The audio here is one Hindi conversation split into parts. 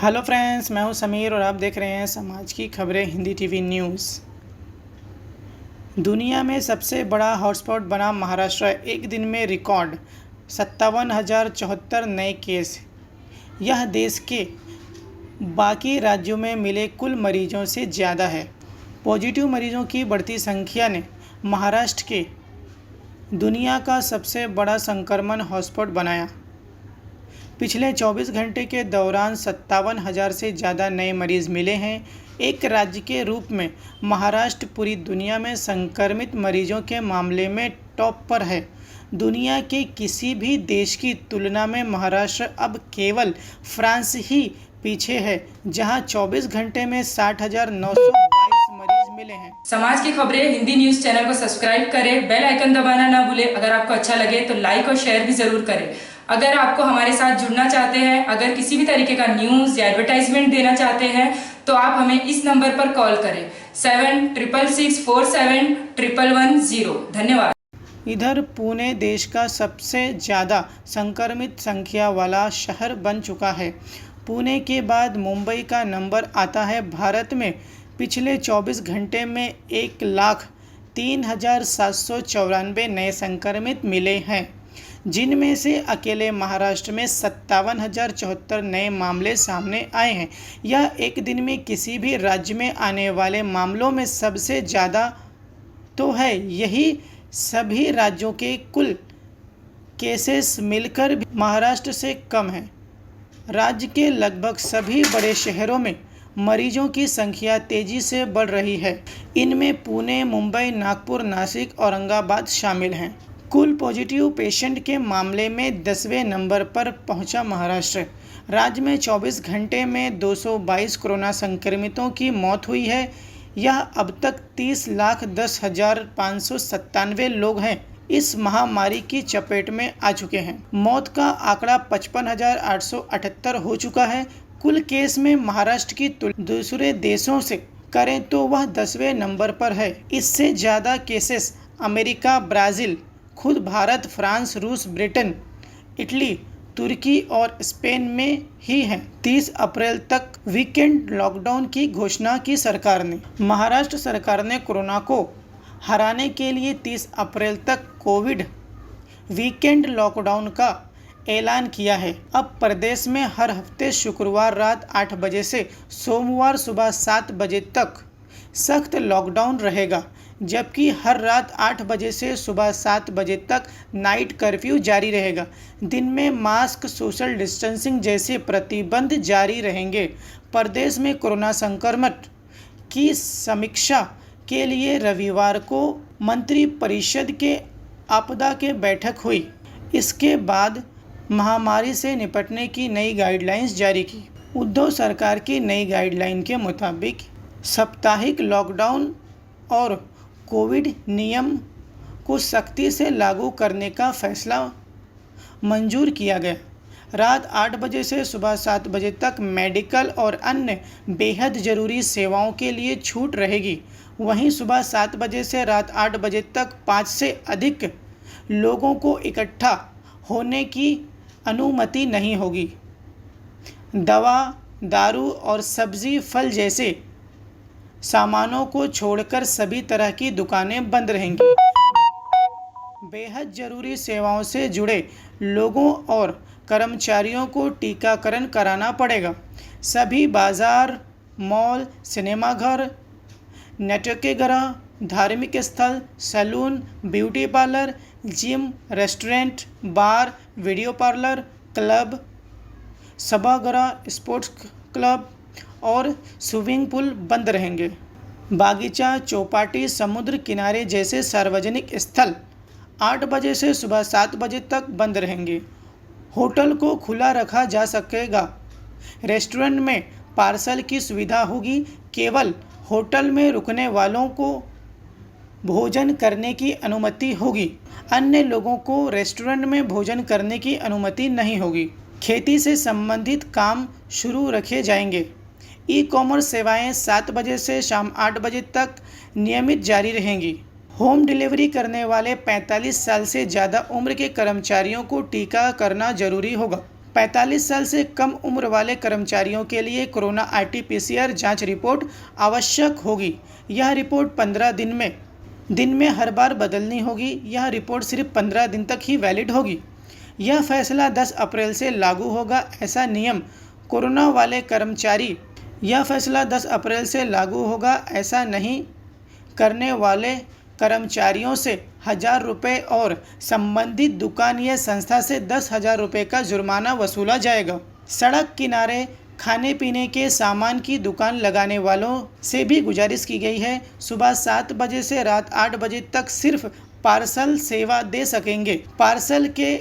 हेलो फ्रेंड्स, मैं हूं समीर और आप देख रहे हैं समाज की खबरें हिंदी टीवी न्यूज़। दुनिया में सबसे बड़ा हॉटस्पॉट बना महाराष्ट्र। एक दिन में रिकॉर्ड 57,074 नए केस। यह देश के बाकी राज्यों में मिले कुल मरीजों से ज़्यादा है। पॉजिटिव मरीजों की बढ़ती संख्या ने महाराष्ट्र के दुनिया का सबसे बड़ा संक्रमण हॉटस्पॉट बनाया। पिछले 24 घंटे के दौरान 57,000 से ज़्यादा नए मरीज मिले हैं। एक राज्य के रूप में महाराष्ट्र पूरी दुनिया में संक्रमित मरीजों के मामले में टॉप पर है। दुनिया के किसी भी देश की तुलना में महाराष्ट्र अब केवल फ्रांस ही पीछे है, जहां 24 घंटे में 60,922 मरीज मिले हैं। समाज की खबरें हिंदी न्यूज चैनल को सब्सक्राइब करें, बेल आइकन दबाना ना भूलें। अगर आपको अच्छा लगे तो लाइक और शेयर भी जरूर करें। अगर आपको हमारे साथ जुड़ना चाहते हैं, अगर किसी भी तरीके का न्यूज़ या एडवर्टाइजमेंट देना चाहते हैं तो आप हमें इस नंबर पर कॉल करें 7666471110। धन्यवाद। इधर पुणे देश का सबसे ज़्यादा संक्रमित संख्या वाला शहर बन चुका है। पुणे के बाद मुंबई का नंबर आता है। भारत में पिछले 24 घंटे में 1,03,794 नए संक्रमित मिले हैं, जिनमें से अकेले महाराष्ट्र में 57,074 नए मामले सामने आए हैं। यह एक दिन में किसी भी राज्य में आने वाले मामलों में सबसे ज़्यादा तो है। यही सभी राज्यों के कुल केसेस मिलकर भी महाराष्ट्र से कम है। राज्य के लगभग सभी बड़े शहरों में मरीजों की संख्या तेज़ी से बढ़ रही है। इनमें पुणे, मुंबई, नागपुर, नासिक, औरंगाबाद शामिल हैं। कुल पॉजिटिव पेशेंट के मामले में 10वें नंबर पर पहुंचा महाराष्ट्र। राज्य में 24 घंटे में 222 कोरोना संक्रमितों की मौत हुई है। यह अब तक 30,10,597 लोग हैं इस महामारी की चपेट में आ चुके हैं। मौत का आंकड़ा 55,878 हो चुका है। कुल केस में महाराष्ट्र की तुलना दूसरे देशों से करें तो वह 10वें नंबर पर है। इससे ज़्यादा केसेस अमेरिका, ब्राज़ील, खुद भारत, फ्रांस, रूस, ब्रिटेन, इटली, तुर्की और स्पेन में ही हैं। 30 अप्रैल तक वीकेंड लॉकडाउन की घोषणा की सरकार ने। महाराष्ट्र सरकार ने कोरोना को हराने के लिए 30 अप्रैल तक कोविड वीकेंड लॉकडाउन का ऐलान किया है। अब प्रदेश में हर हफ्ते शुक्रवार रात 8 बजे से सोमवार सुबह 7 बजे तक सख्त लॉकडाउन रहेगा, जबकि हर रात 8 बजे से सुबह 7 बजे तक नाइट कर्फ्यू जारी रहेगा। दिन में मास्क, सोशल डिस्टेंसिंग जैसे प्रतिबंध जारी रहेंगे। प्रदेश में कोरोना संक्रमण की समीक्षा के लिए रविवार को मंत्रिपरिषद के आपदा के बैठक हुई। इसके बाद महामारी से निपटने की नई गाइडलाइंस जारी की। उद्धव सरकार की नई गाइडलाइन के मुताबिक साप्ताहिक लॉकडाउन और कोविड नियम को सख्ती से लागू करने का फैसला मंजूर किया गया। रात 8 बजे से सुबह 7 बजे तक मेडिकल और अन्य बेहद ज़रूरी सेवाओं के लिए छूट रहेगी। वहीं सुबह 7 बजे से रात 8 बजे तक 5 से अधिक लोगों को इकट्ठा होने की अनुमति नहीं होगी। दवा, दारू और सब्जी, फल जैसे सामानों को छोड़कर सभी तरह की दुकानें बंद रहेंगी। बेहद ज़रूरी सेवाओं से जुड़े लोगों और कर्मचारियों को टीकाकरण कराना पड़ेगा। सभी बाज़ार, मॉल, सिनेमाघर, नाट्यगृह, धार्मिक स्थल, saloon, beauty parlour, gym, restaurant, bar, video parlour, club, सभागार, स्पोर्ट्स क्लब और स्विमिंग पूल बंद रहेंगे। बागीचा, चौपाटी, समुद्र किनारे जैसे सार्वजनिक स्थल 8 बजे से सुबह 7 बजे तक बंद रहेंगे। होटल को खुला रखा जा सकेगा। रेस्टोरेंट में पार्सल की सुविधा होगी। केवल होटल में रुकने वालों को भोजन करने की अनुमति होगी। अन्य लोगों को रेस्टोरेंट में भोजन करने की अनुमति नहीं होगी। खेती से संबंधित काम शुरू रखे जाएंगे। ई कॉमर्स सेवाएं 7 बजे से शाम 8 बजे तक नियमित जारी रहेंगी। होम डिलीवरी करने वाले 45 साल से ज़्यादा उम्र के कर्मचारियों को टीका करना जरूरी होगा। 45 साल से कम उम्र वाले कर्मचारियों के लिए कोरोना RT-PCR जांच रिपोर्ट आवश्यक होगी। यह रिपोर्ट 15 दिन में हर बार बदलनी होगी। यह रिपोर्ट सिर्फ 15 दिन तक ही वैलिड होगी। यह फैसला 10 अप्रैल से लागू होगा। ऐसा नियम कोरोना वाले कर्मचारी यह फैसला 10 अप्रैल से लागू होगा। ऐसा नहीं करने वाले कर्मचारियों से 1000 रुपये और संबंधित दुकान या संस्था से 10,000 रुपये का जुर्माना वसूला जाएगा। सड़क किनारे खाने पीने के सामान की दुकान लगाने वालों से भी गुजारिश की गई है, सुबह 7 बजे से रात 8 बजे तक सिर्फ पार्सल सेवा दे सकेंगे। पार्सल के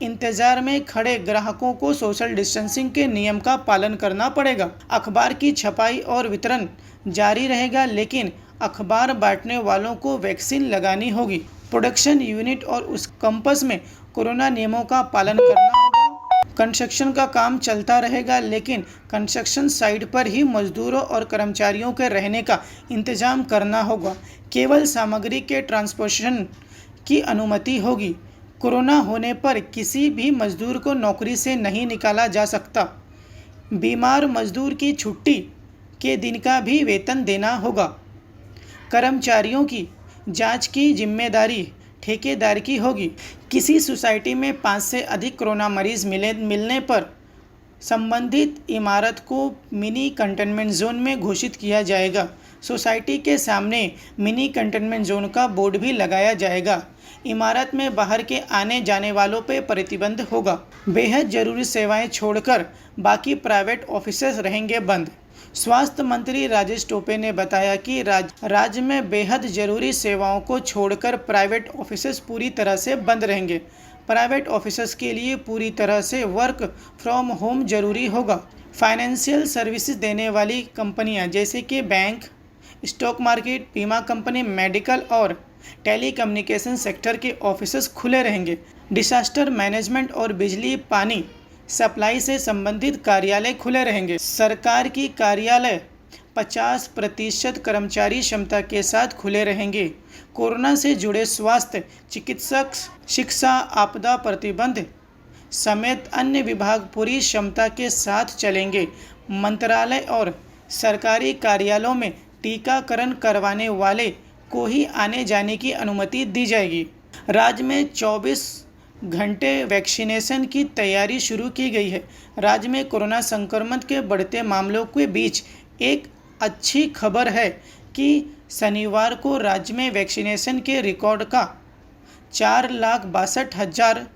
इंतजार में खड़े ग्राहकों को सोशल डिस्टेंसिंग के नियम का पालन करना पड़ेगा। अखबार की छपाई और वितरण जारी रहेगा, लेकिन अखबार बांटने वालों को वैक्सीन लगानी होगी। प्रोडक्शन यूनिट और उस कैंपस में कोरोना नियमों का पालन करना होगा। कंस्ट्रक्शन का काम चलता रहेगा, लेकिन कंस्ट्रक्शन साइट पर ही मजदूरों और कर्मचारियों के रहने का इंतजाम करना होगा। केवल सामग्री के ट्रांसपोर्टेशन की अनुमति होगी। कोरोना होने पर किसी भी मजदूर को नौकरी से नहीं निकाला जा सकता। बीमार मजदूर की छुट्टी के दिन का भी वेतन देना होगा। कर्मचारियों की जांच की जिम्मेदारी ठेकेदार की होगी। किसी सोसाइटी में 5 से अधिक कोरोना मरीज मिलने पर संबंधित इमारत को मिनी कंटेनमेंट जोन में घोषित किया जाएगा। सोसाइटी के सामने मिनी कंटेनमेंट जोन का बोर्ड भी लगाया जाएगा। इमारत में बाहर के आने जाने वालों पर प्रतिबंध होगा। बेहद जरूरी सेवाएं छोड़कर बाकी प्राइवेट ऑफिसेज रहेंगे बंद। स्वास्थ्य मंत्री राजेश टोपे ने बताया कि राज्य में बेहद जरूरी सेवाओं को छोड़कर प्राइवेट ऑफिसेज पूरी तरह से बंद रहेंगे। प्राइवेट ऑफिसेज के लिए पूरी तरह से वर्क फ्रॉम होम जरूरी होगा। फाइनेंशियल सर्विसेज देने वाली कंपनियां जैसे कि बैंक, स्टॉक मार्केट, बीमा कंपनी, मेडिकल और टेलीकम्युनिकेशन सेक्टर के ऑफिसेज खुले रहेंगे। डिजास्टर मैनेजमेंट और बिजली पानी सप्लाई से संबंधित कार्यालय खुले रहेंगे। सरकार की कार्यालय 50% कर्मचारी क्षमता के साथ खुले रहेंगे। कोरोना से जुड़े स्वास्थ्य, चिकित्सक, शिक्षा, आपदा प्रतिबंध समेत अन्य विभाग पूरी क्षमता के साथ चलेंगे। मंत्रालय और सरकारी कार्यालयों में टीकाकरण करवाने वाले को ही आने जाने की अनुमति दी जाएगी। राज्य में 24 घंटे वैक्सीनेशन की तैयारी शुरू की गई है। राज्य में कोरोना संक्रमण के बढ़ते मामलों के बीच एक अच्छी खबर है कि शनिवार को राज्य में वैक्सीनेशन के रिकॉर्ड का 4,62,000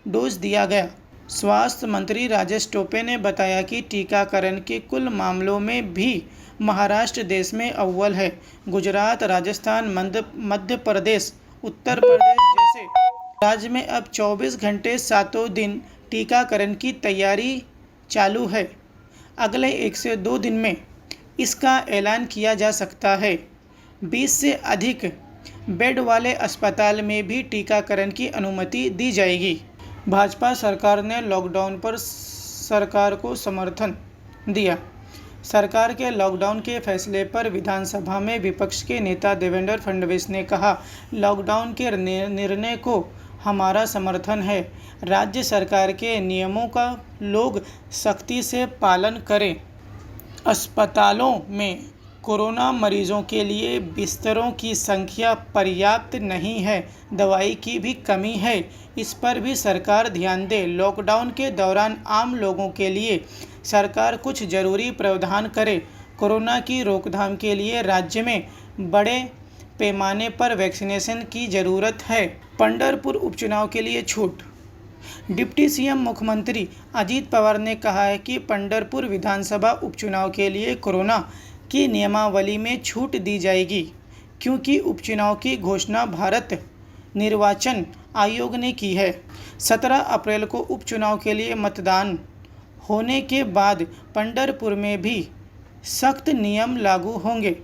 डोज दिया गया। स्वास्थ्य मंत्री राजेश टोपे ने बताया कि टीकाकरण के कुल मामलों में भी महाराष्ट्र देश में अव्वल है। गुजरात, राजस्थान, मध्य प्रदेश, उत्तर प्रदेश जैसे राज्य में अब 24 घंटे 7 दिन टीकाकरण की तैयारी चालू है। अगले 1 से 2 दिन में इसका ऐलान किया जा सकता है। 20 से अधिक बेड वाले अस्पताल में भी टीकाकरण की अनुमति दी जाएगी। भाजपा सरकार ने लॉकडाउन पर सरकार को समर्थन दिया। सरकार के लॉकडाउन के फैसले पर विधानसभा में विपक्ष के नेता देवेंद्र फडणवीस ने कहा, लॉकडाउन के निर्णय को हमारा समर्थन है। राज्य सरकार के नियमों का लोग सख्ती से पालन करें। अस्पतालों में कोरोना मरीजों के लिए बिस्तरों की संख्या पर्याप्त नहीं है, दवाई की भी कमी है, इस पर भी सरकार ध्यान दे। लॉकडाउन के दौरान आम लोगों के लिए सरकार कुछ जरूरी प्रावधान करे। कोरोना की रोकथाम के लिए राज्य में बड़े पैमाने पर वैक्सीनेशन की ज़रूरत है। पंढरपुर उपचुनाव के लिए छूट। डिप्टी सीएम मुख्यमंत्री अजीत पवार ने कहा है कि पंढरपुर विधानसभा उपचुनाव के लिए कोरोना की नियमावली में छूट दी जाएगी, क्योंकि उपचुनाव की घोषणा भारत निर्वाचन आयोग ने की है। 17 अप्रैल को उपचुनाव के लिए मतदान होने के बाद पंढरपुर में भी सख्त नियम लागू होंगे।